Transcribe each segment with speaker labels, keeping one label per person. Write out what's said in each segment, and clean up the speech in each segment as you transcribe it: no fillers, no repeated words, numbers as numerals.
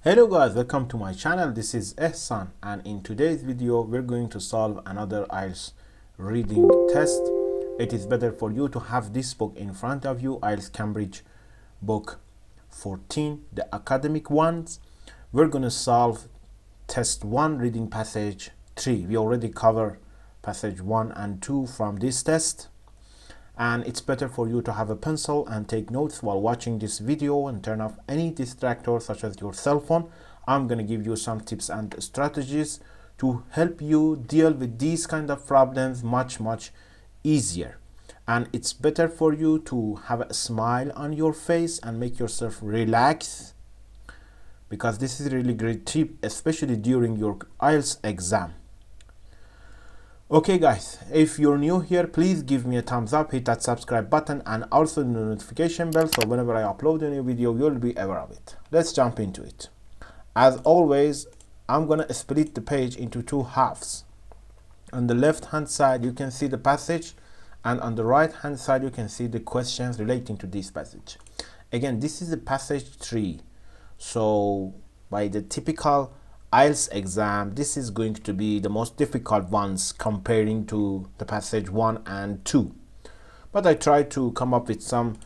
Speaker 1: Hello guys, welcome to my channel. This is Ehsan, and in today's video we're going to solve another IELTS reading test. It is better for you to have this book in front of you, IELTS Cambridge book 14, the academic ones. We're going to solve test 1 reading passage 3. We already covered passage 1 and 2 from this test, and it's better for you to have a pencil and take notes while watching this video and turn off any distractor such as your cell phone. I'm going to give you some tips and strategies to help you deal with these kind of problems much easier. And it's better for you to have a smile on your face and make yourself relax, because this is a really great tip, especially during your IELTS exam. Okay guys, if you're new here, please give me a thumbs up, hit that subscribe button, and also the notification bell, so whenever I upload a new video you'll be aware of it. Let's jump into it. As always, I'm gonna split the page into two halves. On the left hand side you can see the passage, and on the right hand side you can see the questions relating to this passage. Again, this is the passage 3, so by the typical IELTS exam, this is going to be the most difficult ones comparing to the passage 1 and 2. But I try to come up with some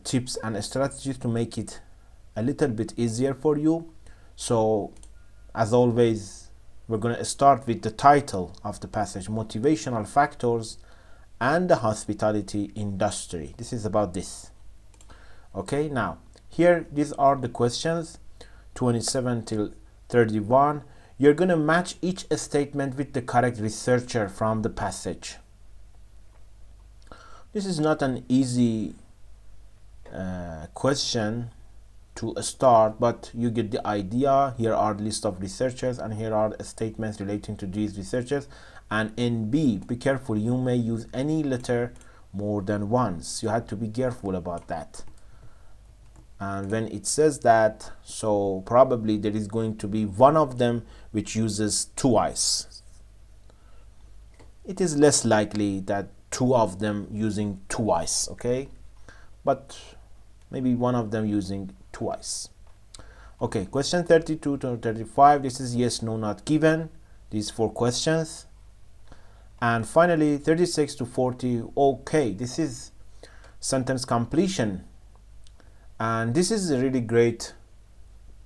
Speaker 1: tips and strategies to make it a little bit easier for you. So, as always, we're going to start with the title of the passage, Motivational Factors and the Hospitality Industry. This is about this. Okay, now, here, these are the questions, 27 till 31. You're going to match each statement with the correct researcher from the passage. This is not an easy question to start, but you get the idea. Here are the list of researchers, and here are statements relating to these researchers. And in B, be careful, you may use any letter more than once. You have to be careful about that. And when it says that, so probably there is going to be one of them which uses twice. It is less likely that two of them using twice, okay, but maybe one of them using twice. Okay, question 32 to 35, this is yes, no, not given. These 4 questions. And finally 36 to 40, okay, this is sentence completion. And this is a really great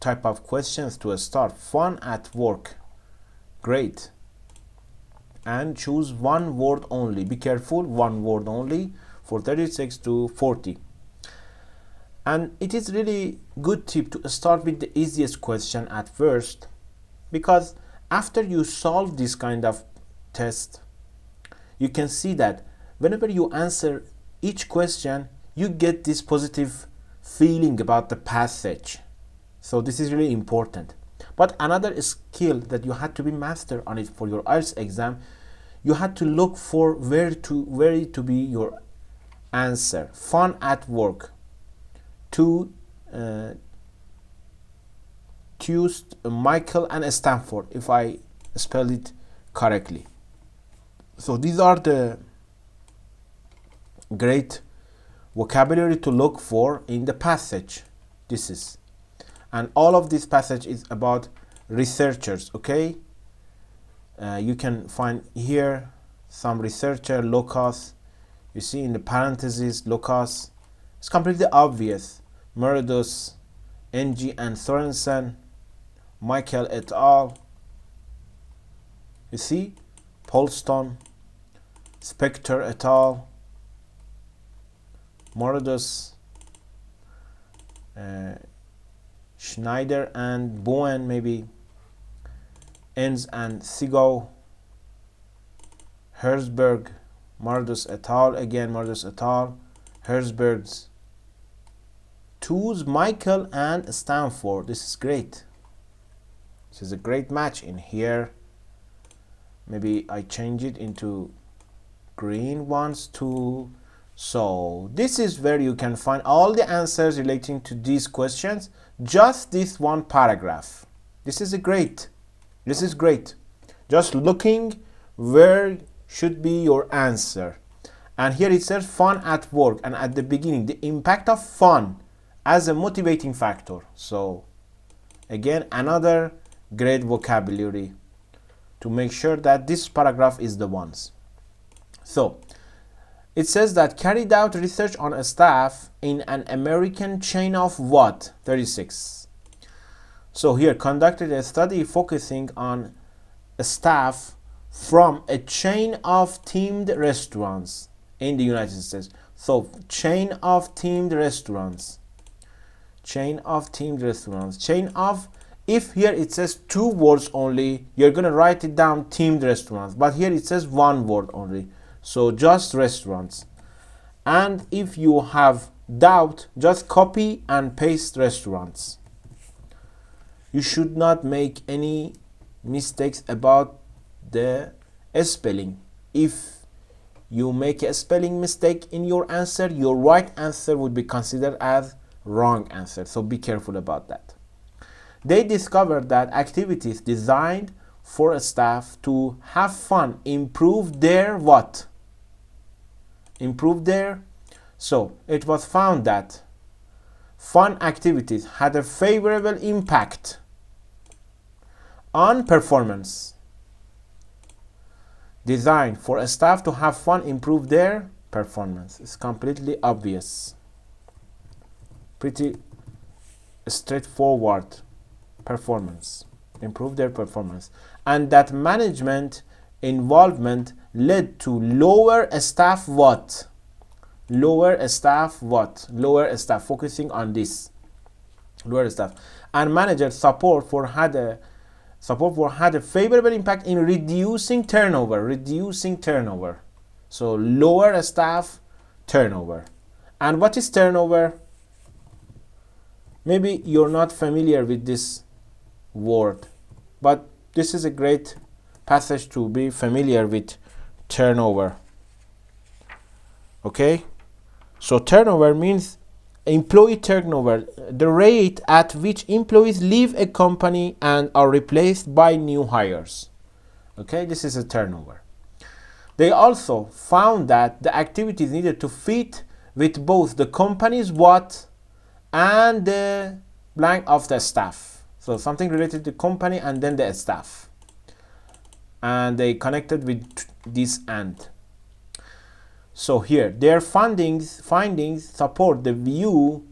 Speaker 1: type of questions to start. Fun at work, great. And choose one word only. Be careful, one word only for 36 to 40. And it is really good tip to start with the easiest question at first, because after you solve this kind of test, you can see that whenever you answer each question, you get this positive feeling about the passage. So this is really important. But another skill that you had to be master on it for your IELTS exam, you had to look for where to be your answer. Fun at work, to Michael and Stanford, if I spell it correctly. So these are the great vocabulary to look for in the passage. This is, and all of this passage is about researchers, okay. You can find here some researcher, locus. You see in the parentheses locus. It's completely obvious. Meredith, NG and Sorensen, Michael et al. You see, Polston, Spector et al. Meredith, Schneider and Bowen, maybe Enz and Sigo, Herzberg, Meredith et al. Again, Meredith et al. Herzberg's, Tools, Michael and Stanford. This is great. This is a great match in here. Maybe I change it into green ones too. So this is where you can find all the answers relating to these questions, just this one paragraph. This is great. Just looking where should be your answer. And here it says fun at work, and at the beginning the impact of fun as a motivating factor. So Again, another great vocabulary to make sure that this paragraph is the ones. So it says that carried out research on a staff in an American chain of what? 36. So here, conducted a study focusing on a staff from a chain of themed restaurants in the United States. So chain of themed restaurants. Chain of themed restaurants. Chain of, if here it says two words only, you're going to write it down themed restaurants. But here it says one word only. So just restaurants. And if you have doubt, just copy and paste restaurants. You should not make any mistakes about the spelling. If you make a spelling mistake in your answer, your right answer would be considered as wrong answer. So be careful about that. They discovered that activities designed for a staff to have fun improve their what? Improve their. So it was found that fun activities had a favorable impact on performance. Designed for a staff to have fun improve their performance. It's completely obvious. Pretty straightforward. Performance. Improve their performance. And that management involvement led to lower staff what? Lower staff what? Lower staff. Focusing on this. Lower staff. And manager support for had a favorable impact in reducing turnover. Reducing turnover. So lower staff turnover. And what is turnover? Maybe you're not familiar with this word, but this is a great passage to be familiar with turnover. Okay? So turnover means employee turnover, the rate at which employees leave a company and are replaced by new hires. Okay, this is a turnover. They also found that the activities needed to fit with both the company's what and the blank of the staff. So something related to the company and then the staff. And they connected with this and. So here, their findings support the view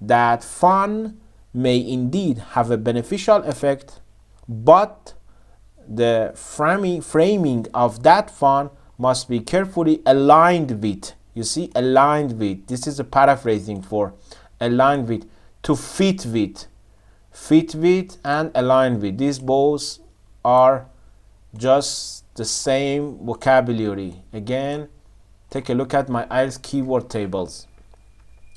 Speaker 1: that fun may indeed have a beneficial effect, but the framing of that fun must be carefully aligned with. You see, aligned with. This is a paraphrasing for aligned with, to fit with. Fit with and align with. These both are just the same vocabulary. Again, take a look at my IELTS keyword tables.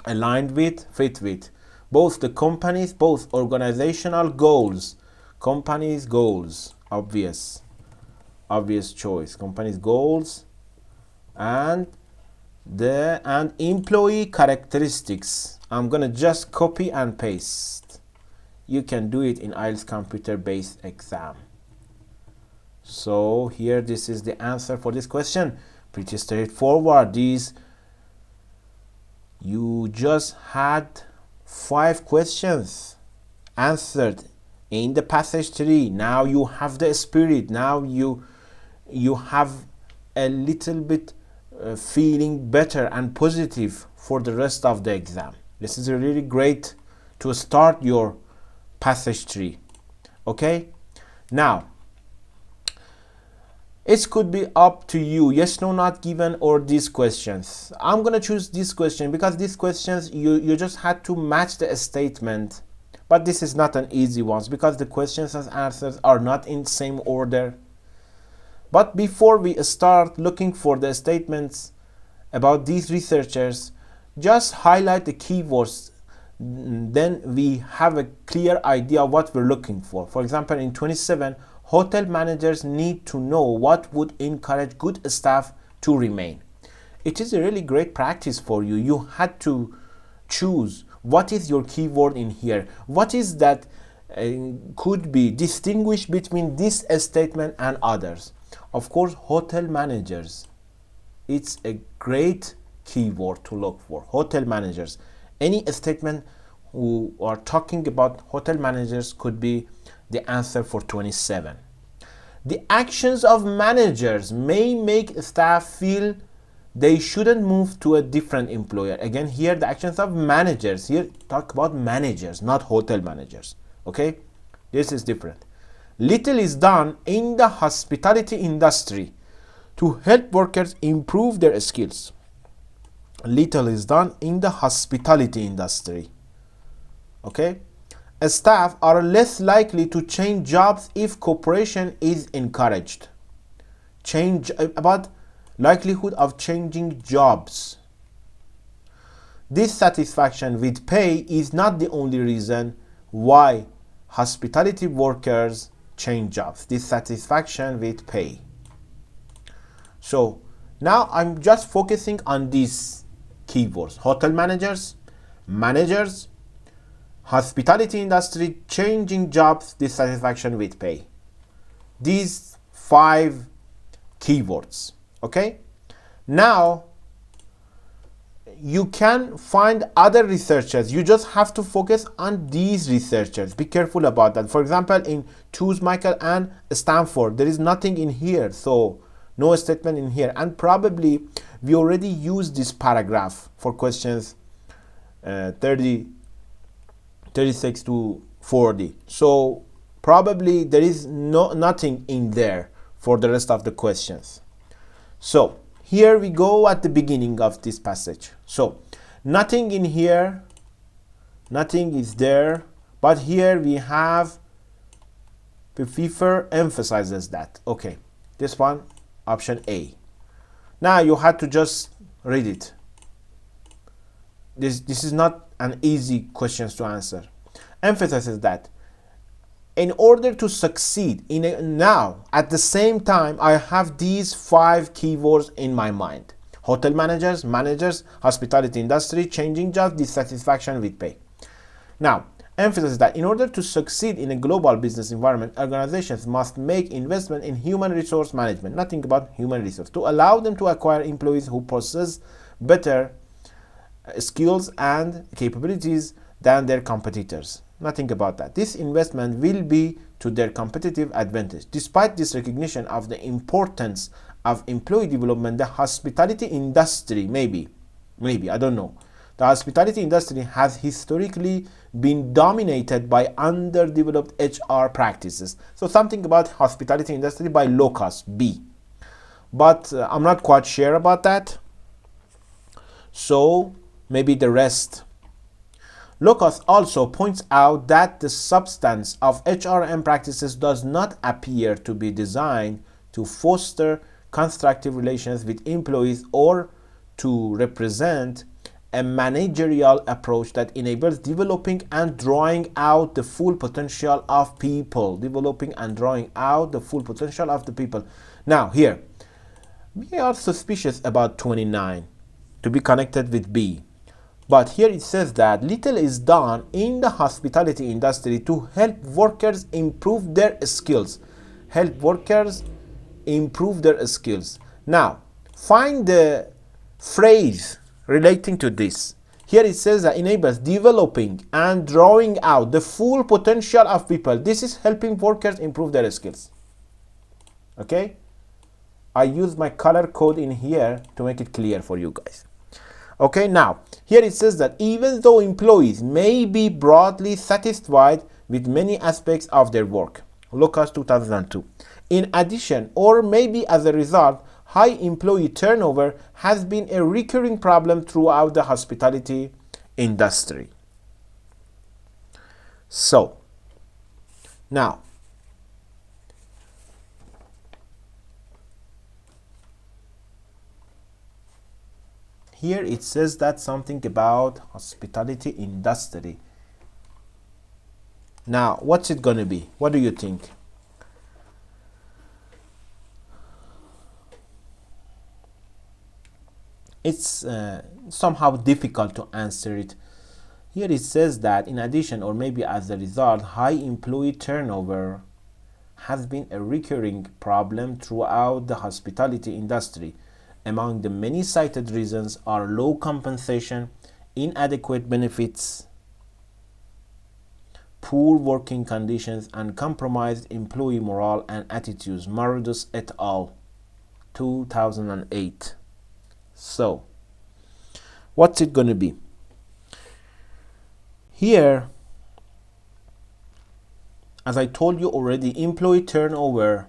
Speaker 1: Aligned with, fit with. Both the companies, both organizational goals. Companies' goals, obvious choice. Companies' goals and employee characteristics. I'm gonna just copy and paste. You can do it in IELTS computer-based exam. So here, this is the answer for this question. Pretty straightforward. These, you just had 5 questions answered in the passage 3. Now you have the spirit. Now you have a little bit feeling better and positive for the rest of the exam. This is really great to start your passage 3. Okay, now it could be up to you, yes, no, not given, or these questions. I'm gonna choose this question because these questions you just had to match the statement, but this is not an easy one because the questions and answers are not in same order. But before we start looking for the statements about these researchers, just highlight the keywords. Then we have a clear idea of what we're looking for. For example, in 27, hotel managers need to know what would encourage good staff to remain. It is a really great practice for you. You had to choose what is your keyword in here. What is that could be distinguished between this statement and others. Of course, hotel managers. It's a great keyword to look for. Hotel managers. Any statement who are talking about hotel managers could be the answer for 27. The actions of managers may make staff feel they shouldn't move to a different employer. Again, here the actions of managers. Here talk about managers, not hotel managers. Okay, this is different. Little is done in the hospitality industry to help workers improve their skills. Little is done in the hospitality industry. Okay, staff are less likely to change jobs if cooperation is encouraged. Change about likelihood of changing jobs. Dissatisfaction with pay is not the only reason why hospitality workers change jobs. Dissatisfaction with pay. So now I'm just focusing on these keywords: hotel managers, managers, hospitality industry, changing jobs, dissatisfaction with pay. These 5 keywords. Okay, now you can find other researchers. You just have to focus on these researchers. Be careful about that. For example, in Choose Michael and Stanford, there is nothing in here, so no statement in here, and probably we already used this paragraph for questions 36 to 40, so probably there is nothing in there for the rest of the questions. So here we go at the beginning of this passage. So nothing in here, nothing is there, but here we have Pfeiffer emphasizes that. Okay, this one, option A. Now you had to just read it. This is not an easy question to answer. Emphasizes that in order to succeed now at the same time, I have these 5 keywords in my mind: hotel managers, managers, hospitality industry, changing jobs, dissatisfaction with pay. Now emphasizes that in order to succeed in a global business environment, organizations must make investment in human resource management, nothing about human resource, to allow them to acquire employees who possess better skills and capabilities than their competitors. Nothing about that. This investment will be to their competitive advantage. Despite this recognition of the importance of employee development, the hospitality industry, maybe, I don't know, the hospitality industry has historically been dominated by underdeveloped HR practices. So something about hospitality industry by locus, B. But I'm not quite sure about that. So maybe the rest. Locus also points out that the substance of HRM practices does not appear to be designed to foster constructive relations with employees or to represent a managerial approach that enables developing and drawing out the full potential of people. Developing and drawing out the full potential of the people. Now here, we are suspicious about 29 to be connected with B. But here it says that little is done in the hospitality industry to help workers improve their skills. Help workers improve their skills. Now, find the phrase relating to this. Here it says that enables developing and drawing out the full potential of people. This is helping workers improve their skills. Okay? I use my color code in here to make it clear for you guys. Okay, now here it says that even though employees may be broadly satisfied with many aspects of their work, Lucas 2002. In addition, or maybe as a result, high employee turnover has been a recurring problem throughout the hospitality industry. So, now, here it says that something about hospitality industry. Now, what's it gonna be? What do you think? It's somehow difficult to answer it. Here it says that in addition, or maybe as a result, high employee turnover has been a recurring problem throughout the hospitality industry. Among the many cited reasons are low compensation, inadequate benefits, poor working conditions, and compromised employee morale and attitudes. Meredith et al. 2008. So, what's it going to be? Here, as I told you already, employee turnover,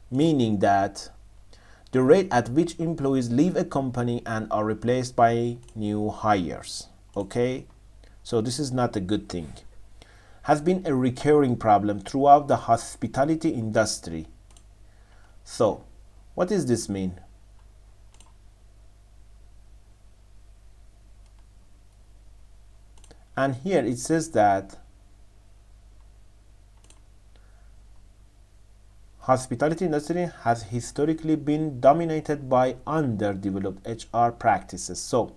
Speaker 1: meaning that the rate at which employees leave a company and are replaced by new hires. Okay, so this is not a good thing. Has been a recurring problem throughout the hospitality industry. So, what does this mean? And here it says that hospitality industry has historically been dominated by underdeveloped HR practices. So,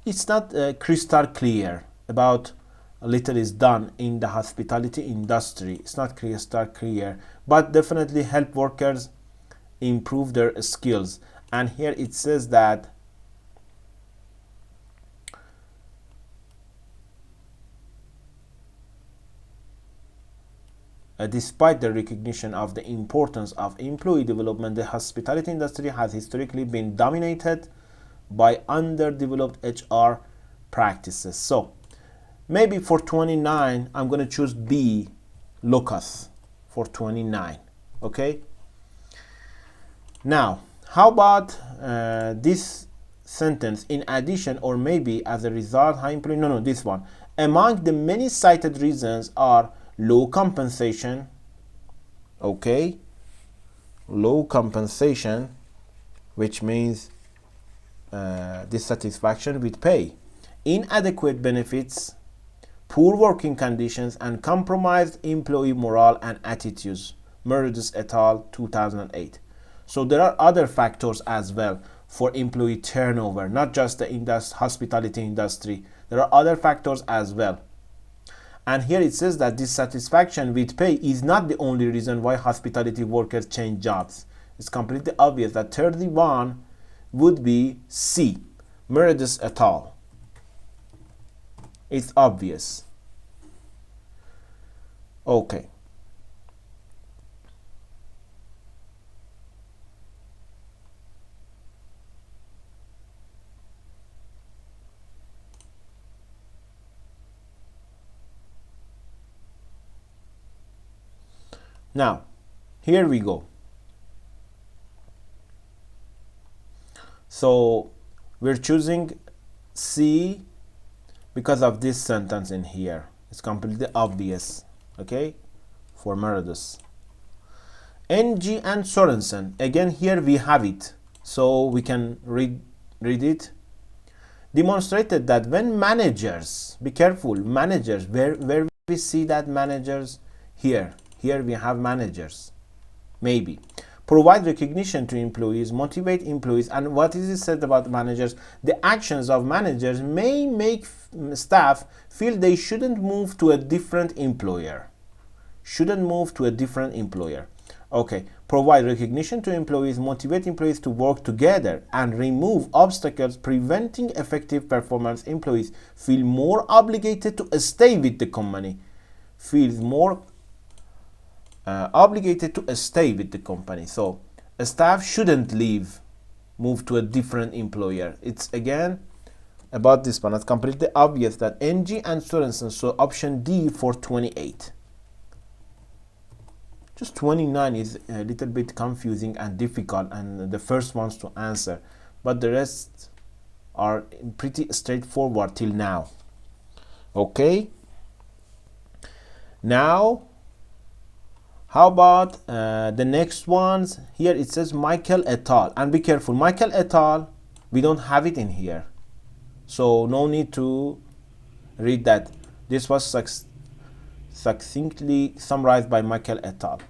Speaker 1: it's not crystal clear about little is done in the hospitality industry. It's not crystal clear, but definitely help workers improve their skills. And here it says that despite the recognition of the importance of employee development, the hospitality industry has historically been dominated by underdeveloped HR practices. So maybe for 29, I'm going to choose B, locus, for 29. Okay. Now, how about this sentence? In addition, or maybe as a result, high employee. No, this one. Among the many cited reasons are low compensation. Okay. Low compensation, which means dissatisfaction with pay, inadequate benefits, poor working conditions, and compromised employee morale and attitudes. Meredith et al. 2008. So there are other factors as well for employee turnover, not just the hospitality industry. There are other factors as well. And here it says that dissatisfaction with pay is not the only reason why hospitality workers change jobs. It's completely obvious that 31 would be C, Meredith et al. It's obvious. Okay. Now, here we go. So we're choosing C because of this sentence in here. It's completely obvious, okay, for Meredith. NG and Sorensen, again here we have it, so we can read it. Demonstrated that when managers, be careful, managers, where we see that managers, here we have managers, maybe provide recognition to employees, motivate employees. And what is it said about managers? The actions of managers may make staff feel they shouldn't move to a different employer. Okay, provide recognition to employees, motivate employees to work together, and remove obstacles preventing effective performance. Employees feel more obligated to stay with the company. So a staff shouldn't move to a different employer. It's again about this one. It's completely obvious that NG and Sorensen, so option D for 28. Just 29 is a little bit confusing and difficult, and the first ones to answer, but the rest are pretty straightforward till now. Okay. Now, how about the next ones? Here it says Michael et al. And be careful, Michael et al. We don't have it in here, so no need to read that. This was succinctly summarized by Michael et al.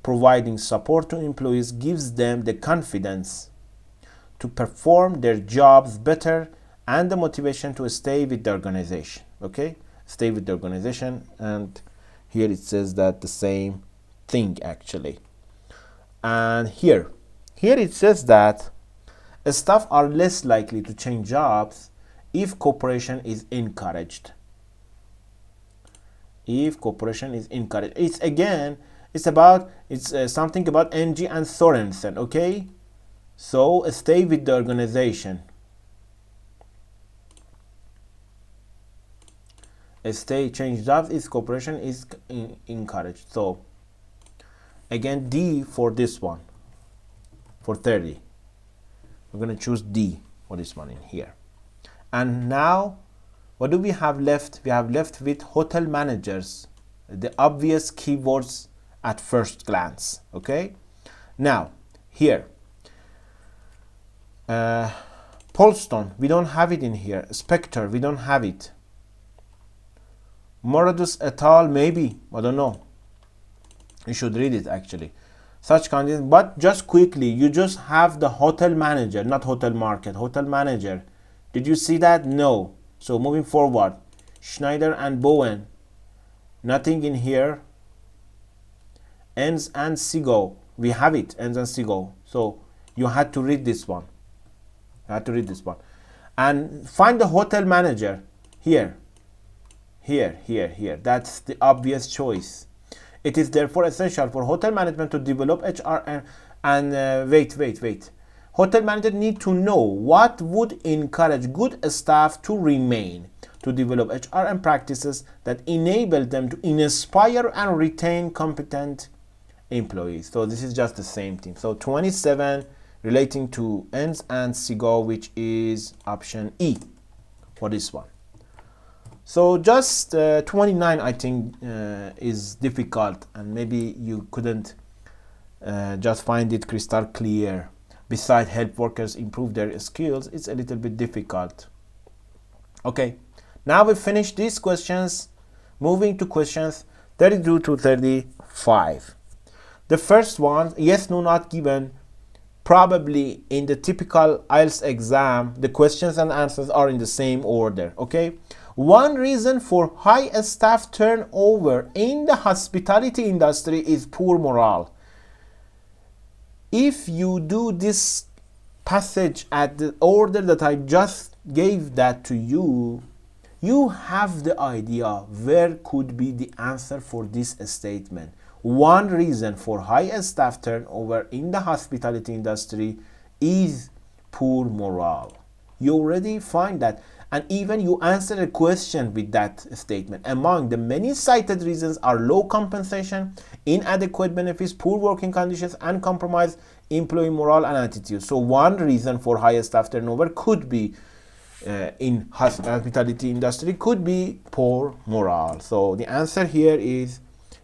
Speaker 1: Providing support to employees gives them the confidence to perform their jobs better and the motivation to stay with the organization. Okay, stay with the organization, and here it says that the same thing actually. And here it says that staff are less likely to change jobs if cooperation is encouraged. If cooperation is encouraged, it's again, it's something about NG and Sorensen. Okay, so stay with the organization. Change jobs if cooperation is encouraged. So again, D for this one, for 30. We're going to choose D for this one in here. And now, what do we have left? We have left with hotel managers, the obvious keywords at first glance. Okay. Now, here, Polston, we don't have it in here. Spectre, we don't have it. Moradus et al, maybe, I don't know. You should read it actually. Such conditions, but just quickly, you just have the hotel manager, not hotel market, hotel manager. Did you see that? No. So moving forward, Schneider and Bowen, nothing in here. Ends and Sigo, we have it, Ends and Sigo. So you had to read this one. And find the hotel manager here. Here. That's the obvious choice. It is therefore essential for hotel management to develop HR and wait. Hotel managers need to know what would encourage good staff to remain, to develop HR and practices that enable them to inspire and retain competent employees. So this is just the same thing. So 27 relating to Ends and Sigo, which is option E for this one. So just 29, I think, is difficult, and maybe you couldn't just find it crystal clear. Besides, help workers improve their skills, it's a little bit difficult. Okay, now we finished these questions. Moving to questions 32 to 35. The first one, yes, no, not given. Probably in the typical IELTS exam, the questions and answers are in the same order. Okay. One reason for high staff turnover in the hospitality industry is poor morale. If you do this passage at the order that I just gave that to you, you have the idea where could be the answer for this statement. One reason for high staff turnover in the hospitality industry is poor morale. You already find that. And even you answer a question with that statement. Among the many cited reasons are low compensation, inadequate benefits, poor working conditions, and compromised employee morale and attitude. So one reason for higher staff turnover could be in hospitality industry, could be poor morale. So the answer here is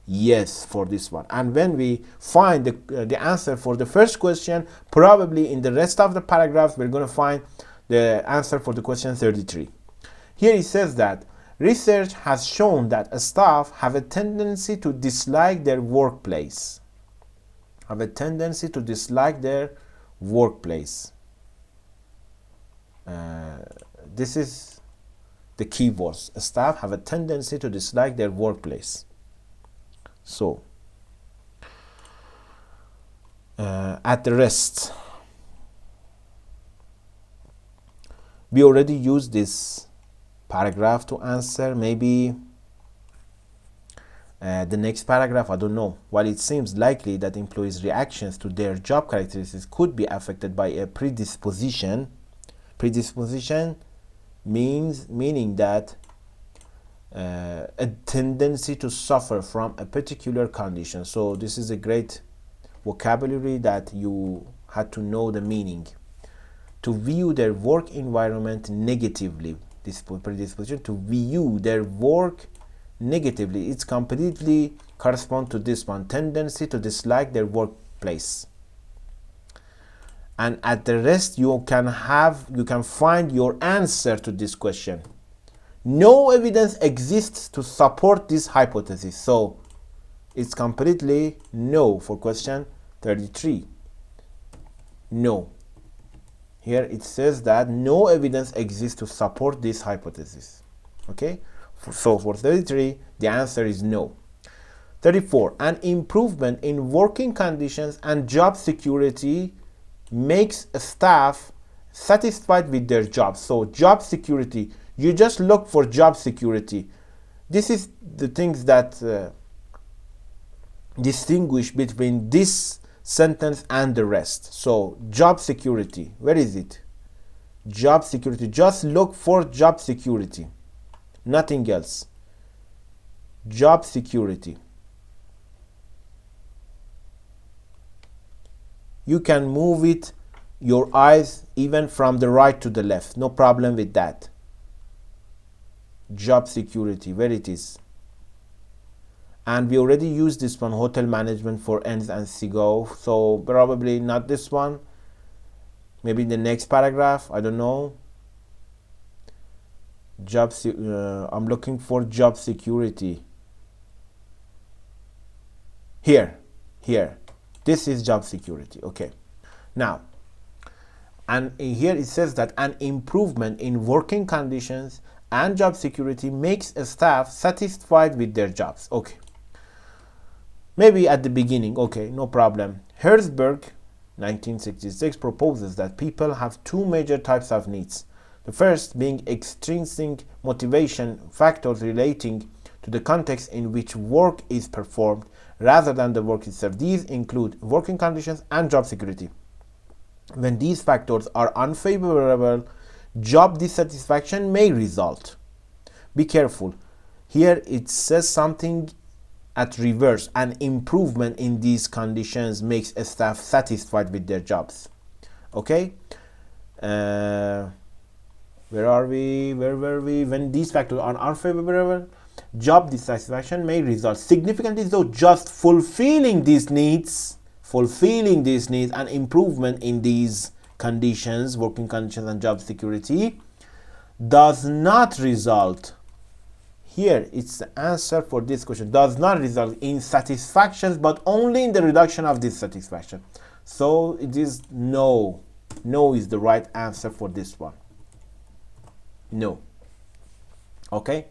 Speaker 1: yes for this one. And when we find the answer for the first question, probably in the rest of the paragraphs, we're going to find the answer for the question 33. Here it says that research has shown that staff have a tendency to dislike their workplace. This is the keywords. Staff have a tendency to dislike their workplace. So, at the rest, we already used this paragraph to answer. Maybe the next paragraph, I don't know. While it seems likely that employees' reactions to their job characteristics could be affected by a predisposition meaning that a tendency to suffer from a particular condition. So this is a great vocabulary that you had to know the meaning. To view their work environment negatively, this predisposition to view their work negatively, it's completely correspond to this one, tendency to dislike their workplace. And at the rest, you can find your answer to this question. No evidence exists to support this hypothesis, so it's completely no for question 33. No. Here it says that no evidence exists to support this hypothesis. Okay, so for 33, the answer is no. 34, an improvement in working conditions and job security makes staff satisfied with their jobs. So job security, you just look for job security. This is the things that distinguish between this sentence and the rest. So job security, where is it? Job security, just look for job security, nothing else. Job security. You can move it, your eyes, even from the right to the left, no problem with that. Job security, where it is. And we already used this one, hotel management for ends and sigo, so probably not this one, maybe the next paragraph, I don't know. I'm looking for job security. Here, this is job security. Okay, now, and here it says that an improvement in working conditions and job security makes a staff satisfied with their jobs. Okay, maybe at the beginning, okay, no problem. Herzberg, 1966, proposes that people have two major types of needs. The first being extrinsic motivation factors relating to the context in which work is performed rather than the work itself. These include working conditions and job security. When these factors are unfavorable, job dissatisfaction may result. Be careful. Here it says something at reverse. An improvement in these conditions makes a staff satisfied with their jobs. Okay? Where are we? Where were we? When these factors are unfavorable, job dissatisfaction may result. Significantly though, just fulfilling these needs, and improvement in these conditions, working conditions and job security, does not result. Here it's the answer for this question. Does not result in satisfaction, but only in the reduction of dissatisfaction. So it is no. No is the right answer for this one. No. Okay.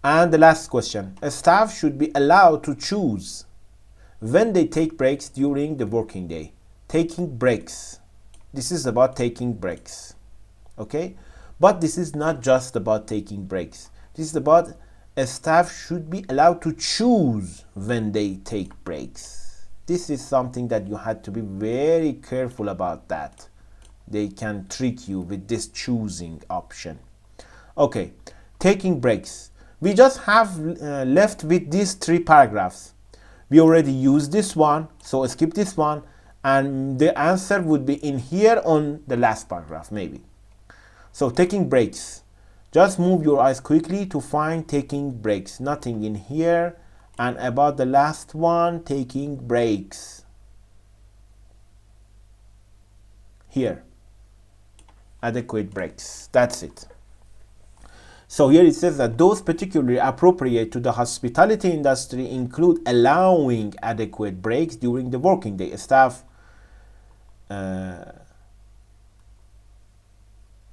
Speaker 1: And the last question. A staff should be allowed to choose when they take breaks during the working day. Taking breaks. This is about taking breaks. Okay. But this is not just about taking breaks. This is about a staff should be allowed to choose when they take breaks. This is something that you had to be very careful about that. They can trick you with this choosing option. Okay, taking breaks. We just have left with these three paragraphs. We already used this one, so skip this one, and the answer would be in here on the last paragraph, maybe. So taking breaks. Just move your eyes quickly to find taking breaks. Nothing in here. And about the last one, taking breaks. Here. Adequate breaks. That's it. So here it says that those particularly appropriate to the hospitality industry include allowing adequate breaks during the working day. Staff,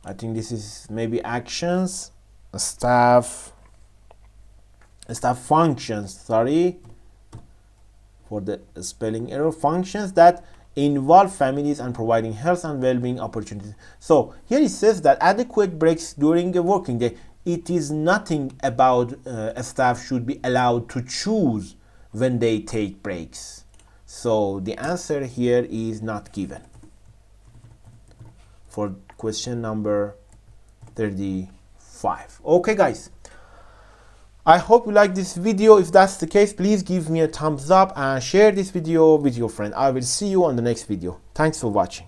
Speaker 1: I think this is maybe actions, staff functions, sorry for the spelling error, functions that involve families and providing health and well-being opportunities. So here it says that adequate breaks during the working day. It is nothing about a staff should be allowed to choose when they take breaks. So the answer here is not given for question number 35. Okay guys, I hope you like this video. If that's the case, please give me a thumbs up and share this video with your friend. I will see you on the next video. Thanks for watching.